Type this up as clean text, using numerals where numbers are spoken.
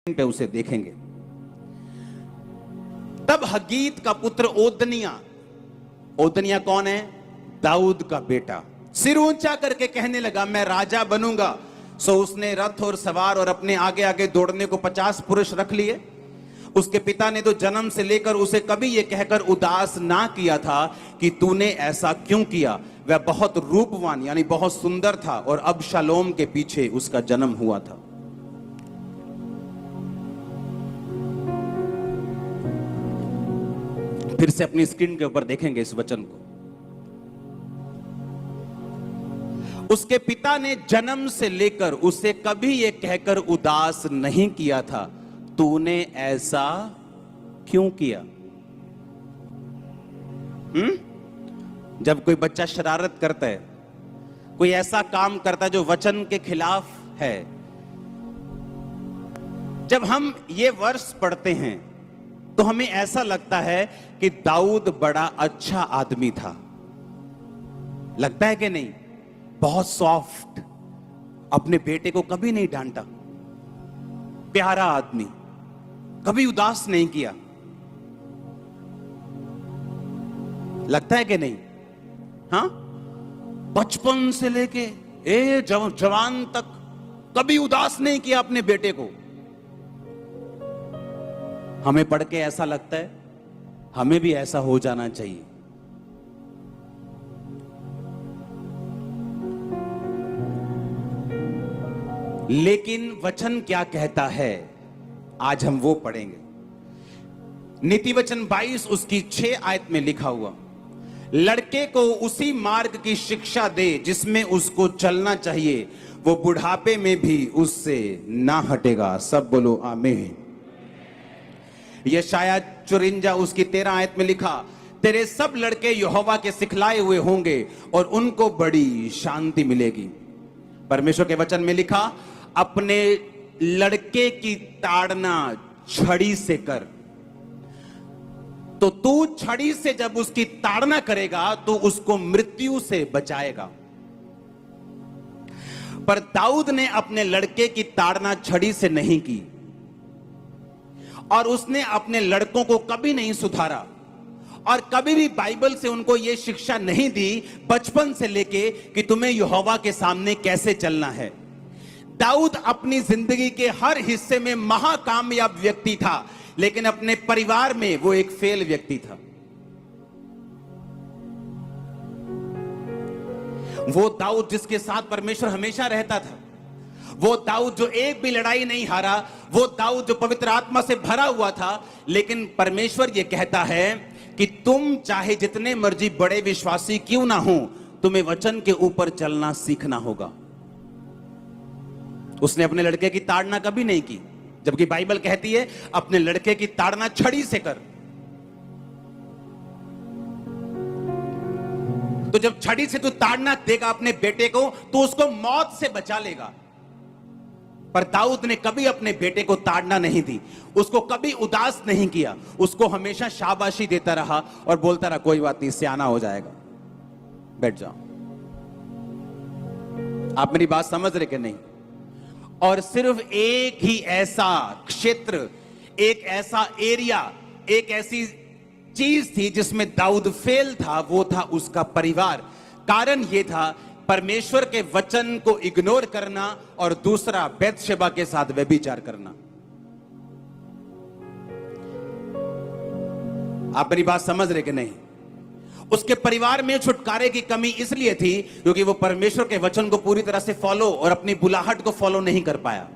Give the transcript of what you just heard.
पे उसे देखेंगे। तब हगीत का पुत्र ओदनिया कौन है? दाऊद का बेटा। सिर ऊंचा करके कहने लगा मैं राजा बनूंगा। सो उसने रथ और सवार और अपने आगे आगे दौड़ने को 50 पुरुष रख लिए। उसके पिता ने तो जन्म से लेकर उसे कभी यह कहकर उदास ना किया था कि तूने ऐसा क्यों किया। वह बहुत रूपवान यानी बहुत सुंदर था और अबशालोम के पीछे उसका जन्म हुआ था। फिर से अपनी स्क्रीन के ऊपर देखेंगे इस वचन को। उसके पिता ने जन्म से लेकर उसे कभी यह कहकर उदास नहीं किया था तूने ऐसा क्यों किया। जब कोई बच्चा शरारत करता है, कोई ऐसा काम करता है जो वचन के खिलाफ है, जब हम ये वर्ष पढ़ते हैं तो हमें ऐसा लगता है कि दाऊद बड़ा अच्छा आदमी था। लगता है कि नहीं? बहुत सॉफ्ट, अपने बेटे को कभी नहीं डांटा, प्यारा आदमी, कभी उदास नहीं किया। लगता है कि नहीं? हाँ, बचपन से लेके जवान तक कभी उदास नहीं किया अपने बेटे को। हमें पढ़ के ऐसा लगता है हमें भी ऐसा हो जाना चाहिए। लेकिन वचन क्या कहता है, आज हम वो पढ़ेंगे। नीति वचन 22 उसकी 6 आयत में लिखा हुआ, लड़के को उसी मार्ग की शिक्षा दे जिसमें उसको चलना चाहिए, वो बुढ़ापे में भी उससे ना हटेगा। सब बोलो आमीन। यशाया 54 उसकी 13 आयत में लिखा, तेरे सब लड़के यहोवा के सिखलाए हुए होंगे और उनको बड़ी शांति मिलेगी। परमेश्वर के वचन में लिखा, अपने लड़के की ताड़ना छड़ी से कर। तो तू छड़ी से जब उसकी ताड़ना करेगा तो उसको मृत्यु से बचाएगा। पर दाऊद ने अपने लड़के की ताड़ना छड़ी से नहीं की और उसने अपने लड़कों को कभी नहीं सुधारा और कभी भी बाइबल से उनको यह शिक्षा नहीं दी बचपन से लेके कि तुम्हें यहोवा के सामने कैसे चलना है। दाऊद अपनी जिंदगी के हर हिस्से में महाकामयाब व्यक्ति था, लेकिन अपने परिवार में वो एक फेल व्यक्ति था। वो दाऊद जिसके साथ परमेश्वर हमेशा रहता था, वो दाऊद जो एक भी लड़ाई नहीं हारा, वो दाऊद जो पवित्र आत्मा से भरा हुआ था। लेकिन परमेश्वर ये कहता है कि तुम चाहे जितने मर्जी बड़े विश्वासी क्यों ना हो, तुम्हें वचन के ऊपर चलना सीखना होगा। उसने अपने लड़के की ताड़ना कभी नहीं की, जबकि बाइबल कहती है अपने लड़के की ताड़ना छड़ी से कर। तो जब छड़ी से तू ताड़ना देगा अपने बेटे को तो उसको मौत से बचा लेगा। पर दाऊद ने कभी अपने बेटे को ताड़ना नहीं दी, उसको कभी उदास नहीं किया, उसको हमेशा शाबाशी देता रहा और बोलता रहा कोई बात नहीं, सियाना हो जाएगा, बैठ जाओ। आप मेरी बात समझ रहे कि नहीं? और सिर्फ एक ही ऐसा क्षेत्र, एक ऐसा एरिया, एक ऐसी चीज थी जिसमें दाऊद फेल था, वो था उसका परिवार। कारण यह था परमेश्वर के वचन को इग्नोर करना और दूसरा बैतशेबा के साथ व्यभिचार करना। आप मेरी बात समझ रहे कि नहीं? उसके परिवार में छुटकारे की कमी इसलिए थी क्योंकि वो परमेश्वर के वचन को पूरी तरह से फॉलो और अपनी बुलाहट को फॉलो नहीं कर पाया।